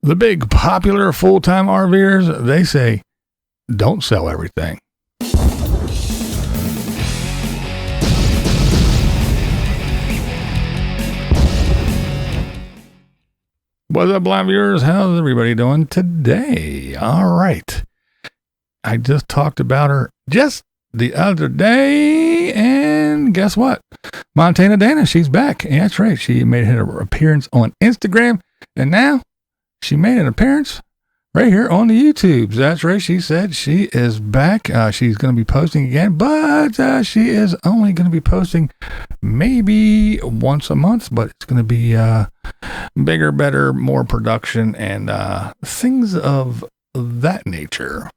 The big popular full-time RVers, they say, don't sell everything. What's up, BlindViews? How's everybody doing today? All right. I just talked about her just the other day, and guess what? Montana Danna, she's back. Yeah, that's right. She made her appearance on Instagram, and now she made an appearance right here on the YouTubes. That's right. She said she is back. She's going to be posting again, but she is only going to be posting maybe once a month, but it's going to be bigger, better, more production, and things of that nature.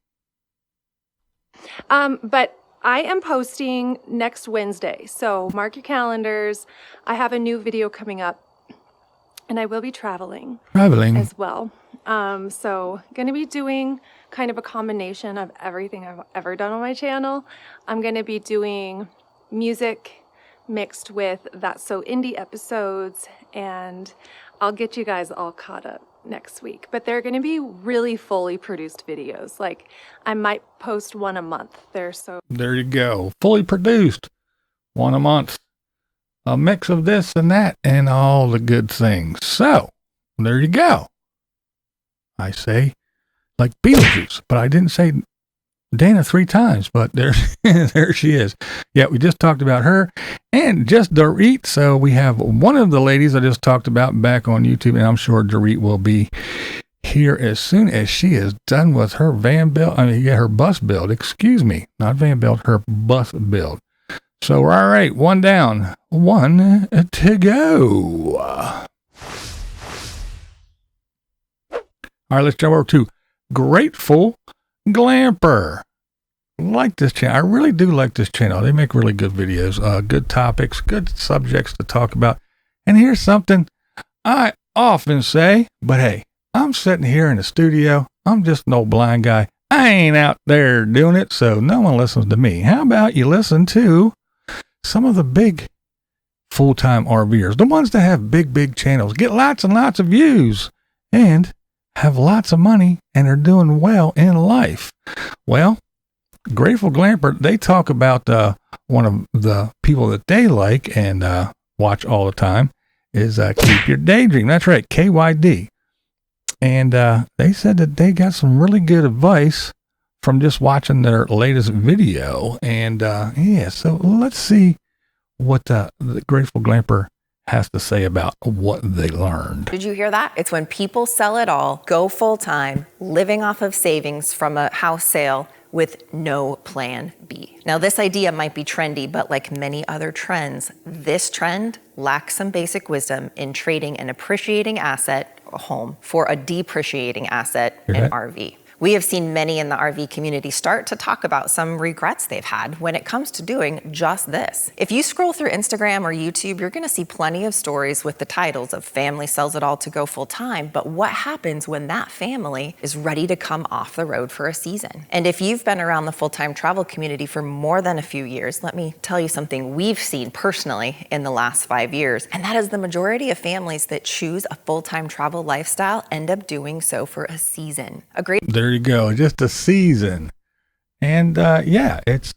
But I am posting next Wednesday, so mark your calendars. I have a new video coming up, and I will be traveling as well. So going to be doing kind of a combination of everything I've ever done on my channel. I'm going to be doing music mixed with That's So Indie episodes, and I'll get you guys all caught up next week. But they're going to be really fully produced videos. Like, I might post one a month. There you go. Fully produced. One a month. A mix of this and that and all the good things. So, there you go. I say, like Beetlejuice, but I didn't say Danna 3 times, but there, there she is. Yeah, we just talked about her and just Dorit. So we have one of the ladies I just talked about back on YouTube, and I'm sure Dorit will be here as soon as she is done with her her bus build. Excuse me, not van build, her bus build. So we're all right. One down, one to go. All right, let's jump over to Grateful Glamper. Like this channel. I really do like this channel. They make really good videos, good topics, good subjects to talk about. And here's something I often say, but hey, I'm sitting here in the studio. I'm just an old blind guy. I ain't out there doing it, so no one listens to me. How about you listen to some of the big full-time RVers, the ones that have big channels, get lots and lots of views, and have lots of money and are doing well in life. Well, Grateful Glamper, they talk about one of the people that they like and watch all the time is Keep Your Daydream. That's right, KYD. And they said that they got some really good advice from just watching their latest video. And yeah, so let's see what the Grateful Glamper has to say about what they learned. Did you hear that? It's when people sell it all, go full-time, living off of savings from a house sale with no plan B. Now, this idea might be trendy, but like many other trends, this trend lacks some basic wisdom in trading an appreciating asset, a home, for a depreciating asset, an RV. We have seen many in the RV community start to talk about some regrets they've had when it comes to doing just this. If you scroll through Instagram or YouTube, you're gonna see plenty of stories with the titles of family sells it all to go full time, but what happens when that family is ready to come off the road for a season? And if you've been around the full-time travel community for more than a few years, let me tell you something we've seen personally in the last 5 years, and that is the majority of families that choose a full-time travel lifestyle end up doing so for a season. There you go, just a season. And yeah, it's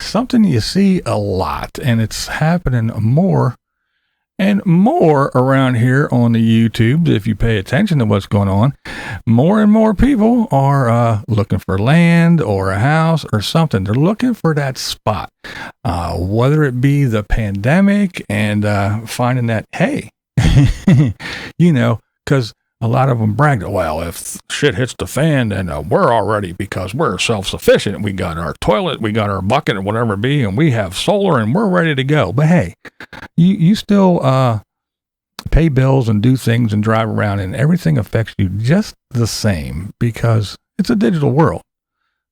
something you see a lot, and it's happening more and more around here on the YouTube. If you pay attention to what's going on, more and more people are looking for land or a house or something. They're looking for that spot, whether it be the pandemic and finding that, hey, you know, because a lot of them bragged, well, if shit hits the fan, then we're all ready because we're self-sufficient. We got our toilet, we got our bucket, or whatever it be, and we have solar, and we're ready to go. But hey, you still pay bills and do things and drive around, and everything affects you just the same because it's a digital world.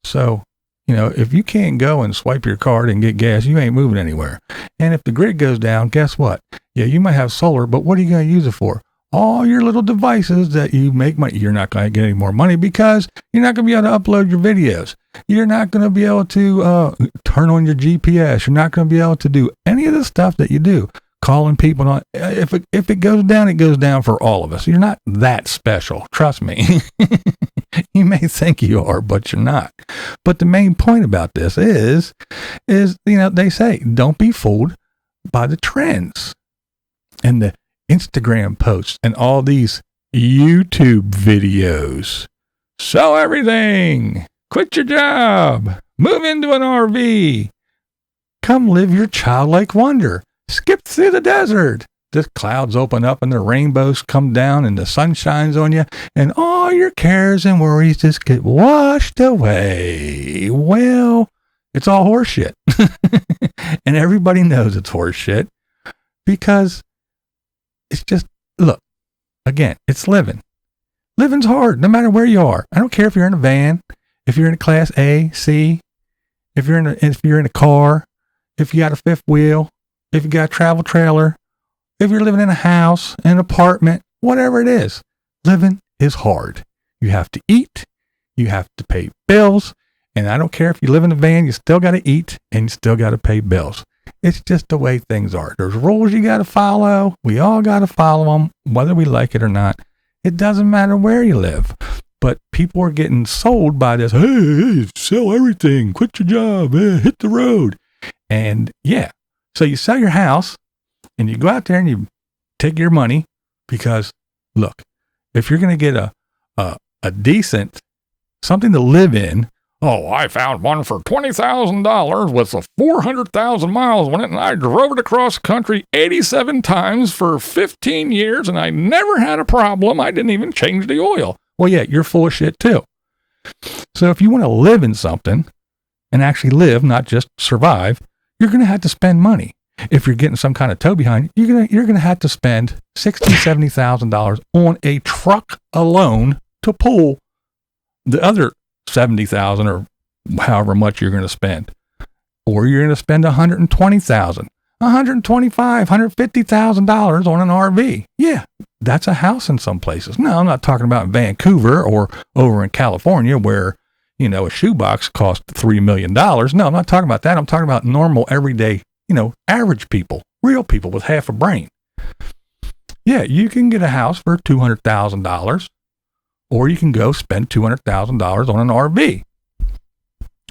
So, you know, if you can't go and swipe your card and get gas, you ain't moving anywhere. And if the grid goes down, guess what? Yeah, you might have solar, but what are you going to use it for? All your little devices that you make money, you're not going to get any more money because you're not going to be able to upload your videos. You're not going to be able to turn on your GPS. You're not going to be able to do any of the stuff that you do calling people on. If it goes down, it goes down for all of us. You're not that special. Trust me. You may think you are, but you're not. But the main point about this is, they say, don't be fooled by the trends and the Instagram posts and all these YouTube videos. Sell everything. Quit your job. Move into an RV. Come live your childlike wonder. Skip through the desert. The clouds open up and the rainbows come down and the sun shines on you and all your cares and worries just get washed away. Well, it's all horseshit. And everybody knows it's horseshit because it's just, look, again, it's living. Living's hard no matter where you are. I don't care if you're in a van, if you're in a class A, C, if you're in a car, if you got a fifth wheel, if you got a travel trailer, if you're living in a house, an apartment, whatever it is, living is hard. You have to eat, you have to pay bills, and I don't care if you live in a van, you still got to eat and you still got to pay bills. It's just the way things are. There's rules you got to follow. We all got to follow them, whether we like it or not. It doesn't matter where you live. But people are getting sold by this, hey, sell everything, quit your job, hit the road. And yeah, so you sell your house, and you go out there and you take your money because, look, if you're going to get a decent, something to live in, oh, I found one for $20,000 with 400,000 miles on it, and I drove it across the country 87 times for 15 years, and I never had a problem. I didn't even change the oil. Well, yeah, you're full of shit too. So if you want to live in something and actually live, not just survive, you're going to have to spend money. If you're getting some kind of tow behind, you're gonna have to spend $60,000-$70,000 on a truck alone to pull the other $70,000 or however much you're going to spend. Or you're going to spend $120,000, $125,000, $150,000 on an RV. Yeah, that's a house in some places. No, I'm not talking about Vancouver or over in California where, a shoebox costs $3 million. No, I'm not talking about that. I'm talking about normal, everyday, average people, real people with half a brain. Yeah, you can get a house for $200,000, or you can go spend $200,000 on an RV.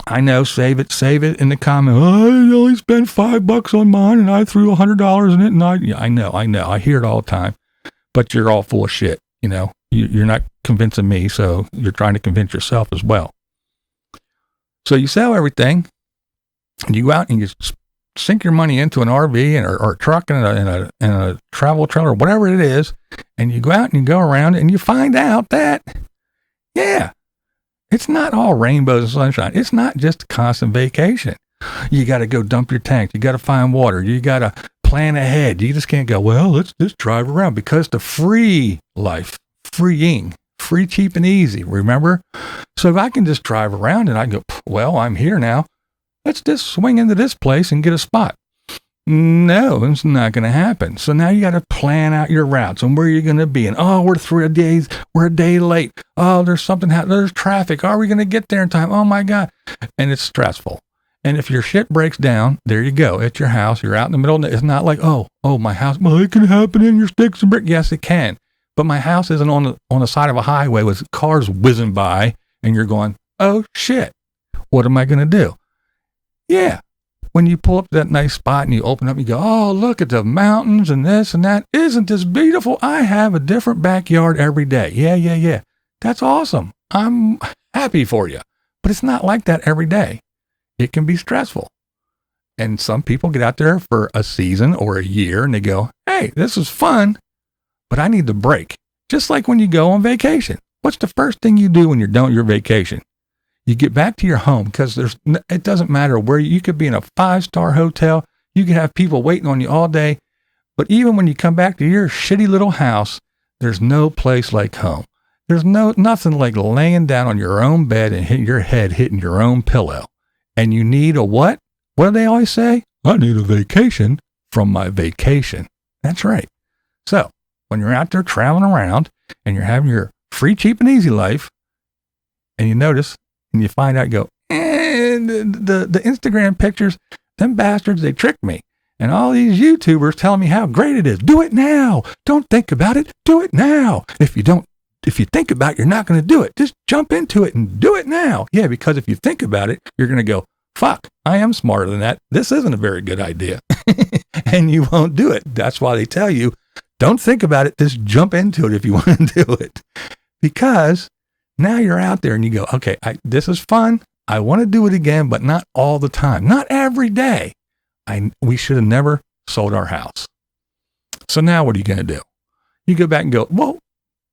I know, save it in the comment. Oh, I only spent $5 on mine, and I threw $100 in it, and I know, I hear it all the time, but you're all full of shit. You're not convincing me, so you're trying to convince yourself as well. So you sell everything, and you go out and you sink your money into an RV or a truck and a travel trailer, whatever it is, and you go out and you go around and you find out that, yeah, it's not all rainbows and sunshine. It's not just a constant vacation. You got to go dump your tank. You got to find water. You got to plan ahead. You just can't go, well, let's just drive around, because the free life, free, cheap, and easy. Remember? So if I can just drive around and I go, well, I'm here now. Let's just swing into this place and get a spot. No, it's not going to happen. So now you got to plan out your routes and where you're going to be. And, oh, we're a day late. Oh, there's something there's traffic. Are we going to get there in time? Oh my God. And it's stressful. And if your shit breaks down, there you go. At your house, you're out in the middle of it. It's not like, oh, my house. Well, it can happen in your sticks and bricks. Yes, it can. But my house isn't on the side of a highway with cars whizzing by and you're going, oh shit, what am I going to do? Yeah. When you pull up to that nice spot and you open up, you go, oh, look at the mountains and this and that. Isn't this beautiful? I have a different backyard every day. Yeah. That's awesome. I'm happy for you. But it's not like that every day. It can be stressful. And some people get out there for a season or a year and they go, hey, this is fun, but I need the break. Just like when you go on vacation. What's the first thing you do when you're done with your vacation? You get back to your home, because it doesn't matter where you could be in a 5-star hotel. You could have people waiting on you all day. But even when you come back to your shitty little house, there's no place like home. There's nothing like laying down on your own bed and hitting your head hitting your own pillow. And you need a what? What do they always say? I need a vacation from my vacation. That's right. So when you're out there traveling around and you're having your free, cheap, and easy life, and you notice and you find out, you go, the Instagram pictures, them bastards, they tricked me. And all these YouTubers telling me how great it is. Do it now. Don't think about it. Do it now. If you think about it, you're not going to do it. Just jump into it and do it now. Yeah, because if you think about it, you're going to go, fuck, I am smarter than that. This isn't a very good idea. And you won't do it. That's why they tell you, don't think about it. Just jump into it if you want to do it. Because now you're out there and you go, okay, this is fun. I want to do it again, but not all the time. Not every day. We should have never sold our house. So now what are you going to do? You go back and go, well,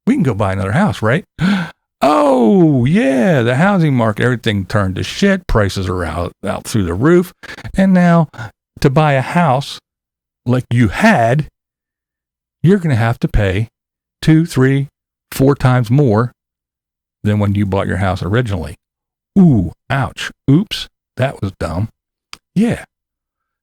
we can go buy another house, right? Oh, yeah, the housing market, everything turned to shit. Prices are out through the roof. And now to buy a house like you had, you're going to have to pay 2, 3, 4 times more than when you bought your house originally. Ooh, ouch. Oops, that was dumb. Yeah.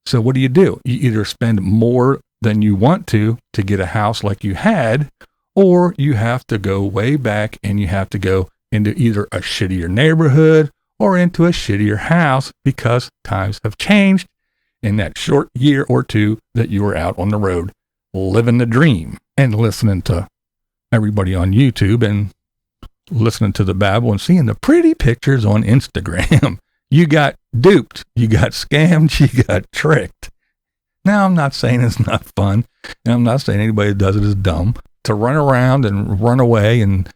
So what do? You either spend more than you want to get a house like you had, or you have to go way back and you have to go into either a shittier neighborhood or into a shittier house because times have changed in that short year or two that you were out on the road living the dream and listening to everybody on YouTube and listening to the babble and seeing the pretty pictures on Instagram. You got duped, you got scammed, you got tricked. Now, I'm not saying it's not fun, and I'm not saying anybody that does it is dumb. To run around and run away and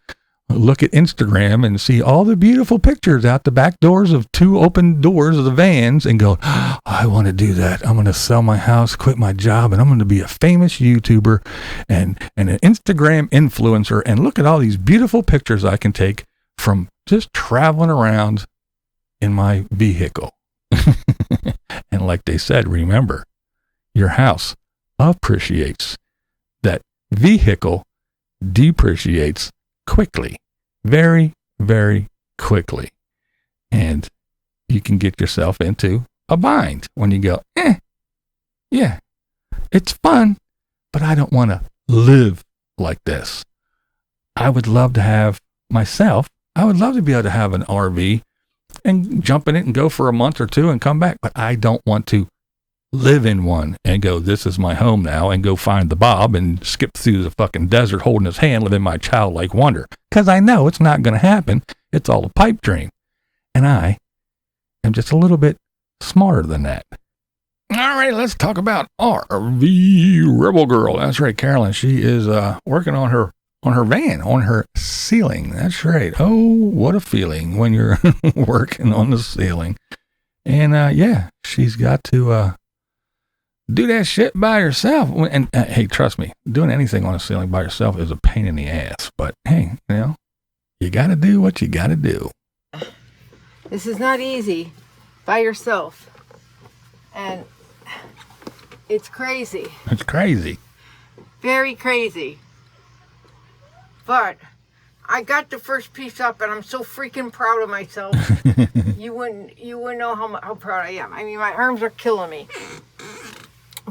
look at Instagram and see all the beautiful pictures out the back doors of 2 open doors of the vans and go, oh, I want to do that. I'm going to sell my house, quit my job, and I'm going to be a famous YouTuber and an Instagram influencer. And look at all these beautiful pictures I can take from just traveling around in my vehicle. And like they said, remember, your house appreciates. That vehicle depreciates quickly, very, very quickly. And you can get yourself into a bind when you go, yeah, it's fun, but I don't want to live like this. I would love to have I would love to be able to have an RV and jump in it and go for a month or 2 and come back, but I don't want to live in one and go, this is my home now, and go find the Bob and skip through the fucking desert holding his hand, living my childlike wonder. Because I know it's not going to happen. It's all a pipe dream. And I am just a little bit smarter than that. All right, let's talk about RV Rebel Girl. That's right, Carolyn. She is working on her van, on her ceiling. That's right. Oh, what a feeling when you're working on the ceiling. And yeah, she's got to do that shit by herself. And hey, trust me, doing anything on a ceiling by yourself is a pain in the ass. But hey, you got to do what you got to do. This is not easy by yourself. And it's crazy. It's crazy. Very crazy. But I got the first piece up and I'm so freaking proud of myself. You wouldn't know how proud I am. I mean, my arms are killing me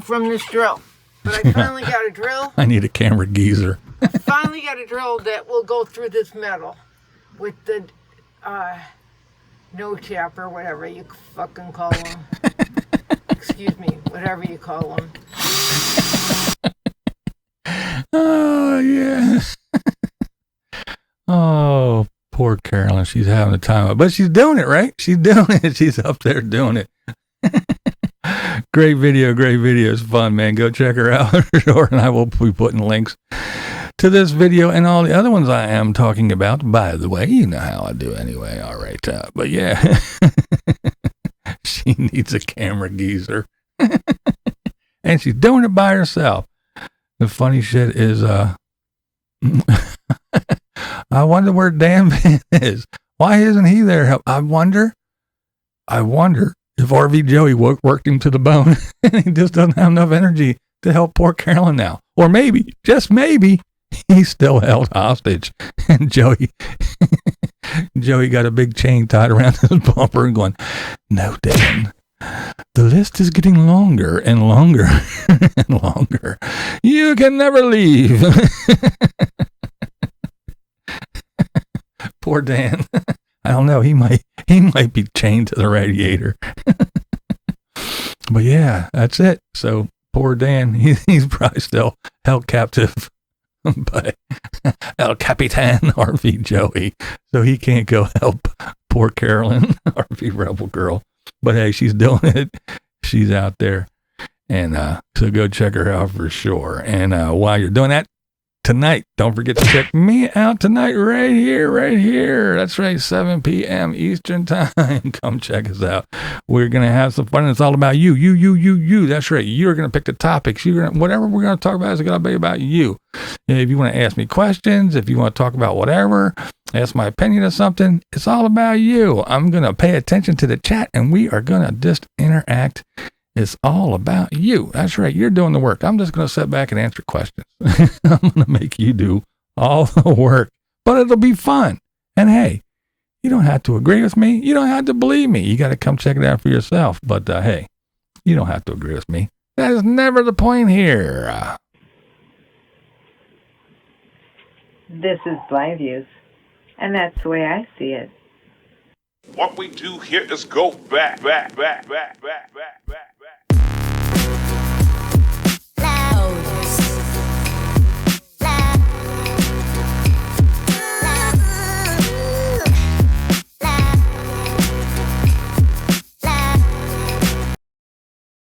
from this drill. But I finally got a drill. I need a camera geezer. I finally got a drill that will go through this metal with the no tap or whatever you fucking call them. Excuse me, whatever you call them. Oh, yeah. Oh, poor Carolyn. She's having a time of it. But she's doing it, right? She's doing it. She's up there doing it. Great video. It's fun, man. Go check her out. And I will be putting links to this video and all the other ones I am talking about. By the way, you know how I do anyway. All right. But yeah, she needs a camera geezer. And she's doing it by herself. The funny shit is, I wonder where Dan Van is. Why isn't he there? I wonder if RV Joey worked him to the bone and he just doesn't have enough energy to help poor Carolyn now. Or maybe, just maybe, he's still held hostage. And Joey got a big chain tied around his bumper and going, no, Dan, the list is getting longer and longer and longer. You can never leave. Poor Dan. I don't know. He might be chained to the radiator. But yeah, that's it. So poor Dan, he's probably still held captive by El Capitan RV Joey. So he can't go help poor Carolyn, RV Rebel Girl. But hey, she's doing it. She's out there. And so go check her out for sure. And while you're doing that, tonight, don't forget to check me out tonight right here. That's right, 7 p.m. Eastern time. Come check us out. We're going to have some fun. It's all about you. You. That's right. You're going to pick the topics. Whatever we're going to talk about is going to be about you. If you want to ask me questions, if you want to talk about whatever, ask my opinion of something, it's all about you. I'm going to pay attention to the chat, and we are going to just interact. It's all about you. That's right. You're doing the work. I'm just going to sit back and answer questions. I'm going to make you do all the work, but it'll be fun. And hey, you don't have to agree with me. You don't have to believe me. You got to come check it out for yourself. But hey, you don't have to agree with me. That is never the point here. This is BlindViews, and that's the way I see it. What we do here is go back.